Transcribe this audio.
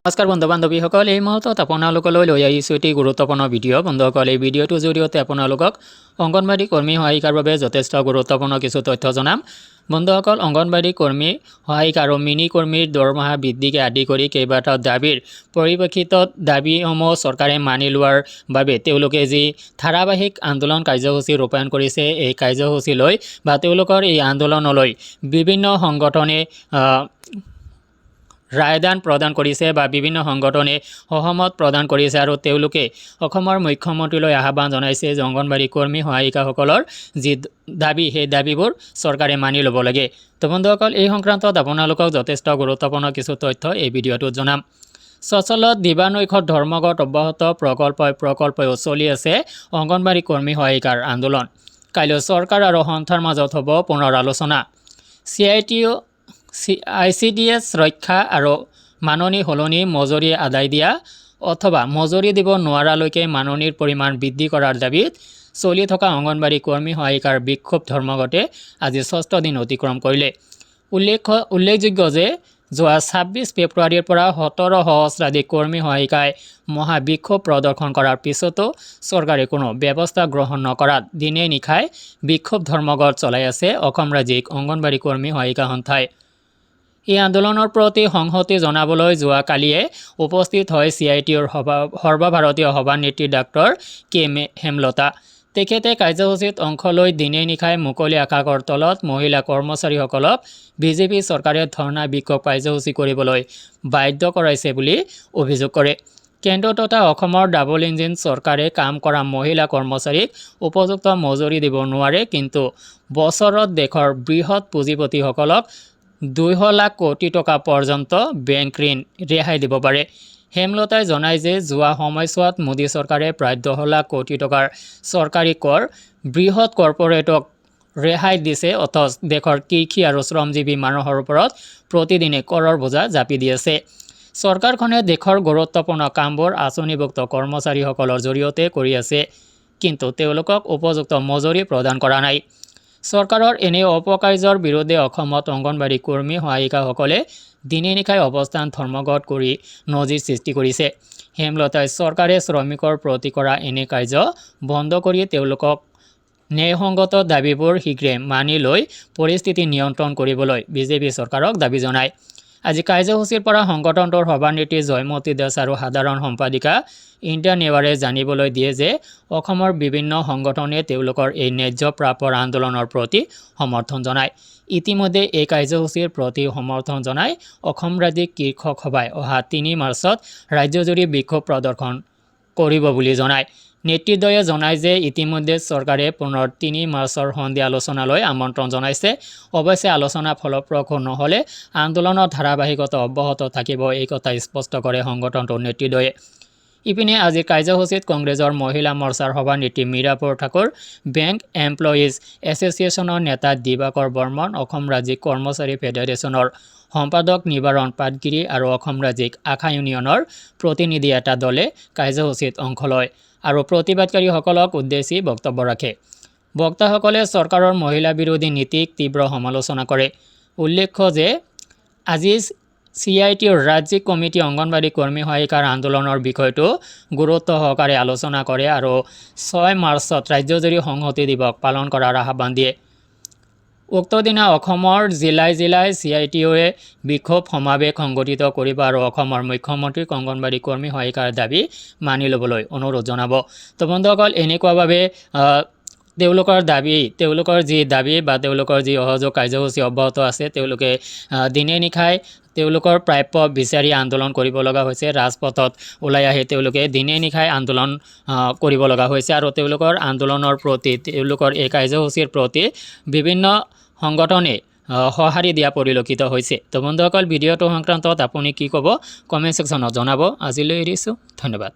নমস্কাৰ বন্ধু বান্ধৱীসকল, এই মুহূৰ্তত আপোনালোকলৈ লৈ আহিছোঁ এটি গুৰুত্বপূৰ্ণ ভিডিঅ'। বন্ধুসকল, এই ভিডিঅ'টোৰ জৰিয়তে আপোনালোকক অংগনবাড়ী কৰ্মী সহায়িকাৰ বাবে যথেষ্ট গুৰুত্বপূৰ্ণ কিছু তথ্য জনাম। বন্ধুসকল, অংগনবাড়ী কৰ্মী সহায়িকা আৰু মিনি কৰ্মীৰ দৰমহা বৃদ্ধিকে আদি কৰি কেইবাটাও দাবীৰ পৰিপ্ৰেক্ষিতত দাবীসমূহ চৰকাৰে মানি লোৱাৰ বাবে তেওঁলোকে যি ধাৰাবাহিক আন্দোলন কাৰ্যসূচী ৰূপায়ণ কৰিছে, এই কাৰ্যসূচীলৈ বা তেওঁলোকৰ এই আন্দোলনলৈ বিভিন্ন সংগঠনে ৰায়দান প্ৰদান কৰিছে বা বিভিন্ন সংগঠনে সহমত প্ৰদান কৰিছে আৰু তেওঁলোকে অসমৰ মুখ্যমন্ত্ৰীলৈ আহ্বান জনাইছে যে অংগনবাড়ী কৰ্মী সহায়িকাসকলৰ যি দাবী, সেই দাবীবোৰ চৰকাৰে মানি ল'ব লাগে। তো বন্ধুসকল, এই সংক্ৰান্তত আপোনালোকক যথেষ্ট গুৰুত্বপূৰ্ণ কিছু তথ্য এই ভিডিঅ'টোত জনাম। সচলত দিবানৈখত ধৰ্মঘট অব্যাহত, প্ৰকল্পও চলি আছে অংগনবাড়ী কৰ্মী সহায়িকাৰ আন্দোলন। কাইলৈ চৰকাৰ আৰু সন্থাৰ মাজত হ'ব পুনৰ আলোচনা। ICDS ৰক্ষা আৰু মাননি সলনি, মজুৰি আদায় দিয়া অথবা মজুৰি দিব নোৱাৰালৈকে মাননিৰ পৰিমাণ বৃদ্ধি কৰাৰ দাবীত চলি থকা অংগনবাড়ী কৰ্মী সহায়িকাৰ বিক্ষোভ ধৰ্মঘটে আজি ৬ষ্ঠ দিন অতিক্ৰম কৰিলে। উল্লেখযোগ্য যে যোৱা ২৬ ফেব্ৰুৱাৰীৰ পৰা ১৭ সহস্ৰাধিক কৰ্মী সহায়িকাই মহা বিক্ষোভ প্ৰদৰ্শন কৰাৰ পিছতো চৰকাৰে কোনো ব্যৱস্থা গ্ৰহণ নকৰাত দিনে নিশাই বিক্ষোভ ধৰ্মঘট চলাই আছে অসম ৰাজ্যিক অংগনবাড়ী কৰ্মী সহায়িকা সন্থাই। এই আন্দোলনৰ প্ৰতি সংহতি জনাবলৈ যোৱাকালিয়ে উপস্থিত হয় CITUৰ সৰ্বভাৰতীয় সভানেত্ৰী ডাক্তৰ কে হেমলতা। তেখেতে কাৰ্যসূচীত অংশ লৈ দিনে নিশাই মুকলি আকাশৰ তলত মহিলা কৰ্মচাৰীসকলক বিজেপি চৰকাৰে ধৰ্ণা বিক্ষোভ কাৰ্যসূচী কৰিবলৈ বাধ্য কৰাইছে বুলি অভিযোগ কৰে। কেন্দ্ৰ তথা অসমৰ ডাবল ইঞ্জিন চৰকাৰে কাম কৰা মহিলা কৰ্মচাৰীক উপযুক্ত মজুৰি দিব নোৱাৰে, কিন্তু বছৰত দেশৰ বৃহৎ পুঁজিপতিসকলক ২০০ লাখ কোটি টকা পৰ্যন্ত বেংক ঋণ ৰেহাই দিব পাৰে। হেমলতাই জনায় যে যোৱা সময়ছোৱাত মোদী চৰকাৰে প্ৰায় ১০ লাখ কোটি টকাৰ চৰকাৰী কৰ বৃহৎ কৰ্পৰেটক ৰেহাই দিছে, অথচ দেশৰ কৃষি আৰু শ্ৰমজীৱী মানুহৰ ওপৰত প্ৰতিদিনে কৰৰ বোজা জাপি দি আছে। চৰকাৰখনে দেশৰ গুৰুত্বপূৰ্ণ কামবোৰ আঁচনিভুক্ত কৰ্মচাৰীসকলৰ জৰিয়তে কৰি আছে, কিন্তু তেওঁলোকক উপযুক্ত মজুৰি প্ৰদান কৰা নাই। চৰকাৰৰ এনে অপকাৰ্যৰ বিৰুদ্ধে অসমত অংগনবাড়ী কৰ্মী সহায়িকাসকলে দিনে নিশাই অৱস্থান ধৰ্মঘট কৰি নজিৰ সৃষ্টি কৰিছে। হেমলতাই চৰকাৰে শ্ৰমিকৰ প্ৰতি কৰা এনে কাৰ্য বন্ধ কৰি তেওঁলোকক ন্যায়সংগত দাবীবোৰ শীঘ্ৰে মানি লৈ পৰিস্থিতি নিয়ন্ত্ৰণ কৰিবলৈ বিজেপি চৰকাৰক দাবী জনায়। আজি কাৰ্যসূচীৰ পৰা সংগঠনটোৰ সভানেত্ৰী জয়মতী দাস আৰু সাধাৰণ সম্পাদিকা ইণ্ডিয়া নেৱাৰে জানিবলৈ দিয়ে যে অসমৰ বিভিন্ন সংগঠনে তেওঁলোকৰ এই ন্যায্য প্ৰাপ্যৰ আন্দোলনৰ প্ৰতি সমৰ্থন জনায়। ইতিমধ্যে এই কাৰ্যসূচীৰ প্ৰতি সমৰ্থন জনাই অসম ৰাজ্যিক কৃষক সভাই অহা ৩ মাৰ্চত ৰাজ্যজুৰি বিক্ষোভ প্ৰদৰ্শন কৰিব বুলি জনায়। নেতৃত্বই জনায় যে ইতিমধ্যে চৰকাৰে পুনৰ ৩ মাৰ্চৰ সন্ধিয়া আলোচনালৈ আমন্ত্ৰণ জনাইছে। অৱশ্যে আলোচনা ফলপ্ৰসূ নহ'লে আন্দোলনৰ ধাৰাবাহিকতা অব্যাহত থাকিব, এই কথা স্পষ্ট কৰে সংগঠনটোৰ নেতৃত্বই। ইপিনে আজি কাৰ্যসূচীত কংগ্ৰেছৰ মহিলা মৰ্চাৰ সভানেত্ৰী মীৰাপুৰ ঠাকুৰ, বেংক এমপ্লয়িজ এছ'চিয়েশ্যনৰ নেতা দিবাকৰ বৰ্মন, অসম ৰাজ্যিক কৰ্মচাৰী ফেডাৰেশ্যনৰ সম্পাদক নিবাৰণ পাটগিৰি আৰু অসম ৰাজ্যিক আশা ইউনিয়নৰ প্ৰতিনিধি এটা দলে কাৰ্যসূচীত অংশ লয় আৰু প্ৰতিবাদকাৰীসকলক উদ্দেশ্যি বক্তব্য ৰাখে। বক্তাসকলে চৰকাৰৰ মহিলা বিৰোধী নীতিক তীব্ৰ সমালোচনা কৰে। উল্লেখ্য যে আজি CITUৰ ৰাজ্যিক কমিটি অংগনবাড়ী কৰ্মী সহায়িকাৰ আন্দোলনৰ বিষয়টো গুৰুত্ব সহকাৰে আলোচনা কৰে আৰু ৬ মাৰ্চত ৰাজ্যজুৰি সংহতি দিৱস পালন কৰাৰ আহ্বান দিয়ে। উক্ত দিনা অসমৰ জিলাই জিলাই CITUৱে বিক্ষোভ সমাৱেশ সংগঠিত কৰিব আৰু অসমৰ মুখ্যমন্ত্ৰীক অংগনবাড়ী কৰ্মী সহায়িকাৰ দাবী মানি ল'বলৈ অনুৰোধ জনাব। তো বন্ধুসকল, এনেকুৱাভাৱে তেওঁলোকৰ যি দাবী বা তেওঁলোকৰ যি অসহযোগ কাৰ্যসূচী অব্যাহত আছে, তেওঁলোকে দিনে নিশাই তেওঁলোকৰ প্ৰাপ্য বিচাৰি আন্দোলন কৰিব লগা হৈছে। ৰাজপথত ওলাই আহি তেওঁলোকে দিনে নিশাই আন্দোলন কৰিব লগা হৈছে আৰু তেওঁলোকৰ আন্দোলনৰ প্ৰতি, তেওঁলোকৰ এই কাৰ্যসূচীৰ প্ৰতি বিভিন্ন সংগঠনে সঁহাৰি দিয়া পৰিলক্ষিত হৈছে। তো বন্ধুসকল, ভিডিঅ'টো সংক্ৰান্তত আপুনি কি ক'ব কমেণ্ট ছেকশ্যনত জনাব। আজিলৈ এৰিছোঁ, ধন্যবাদ।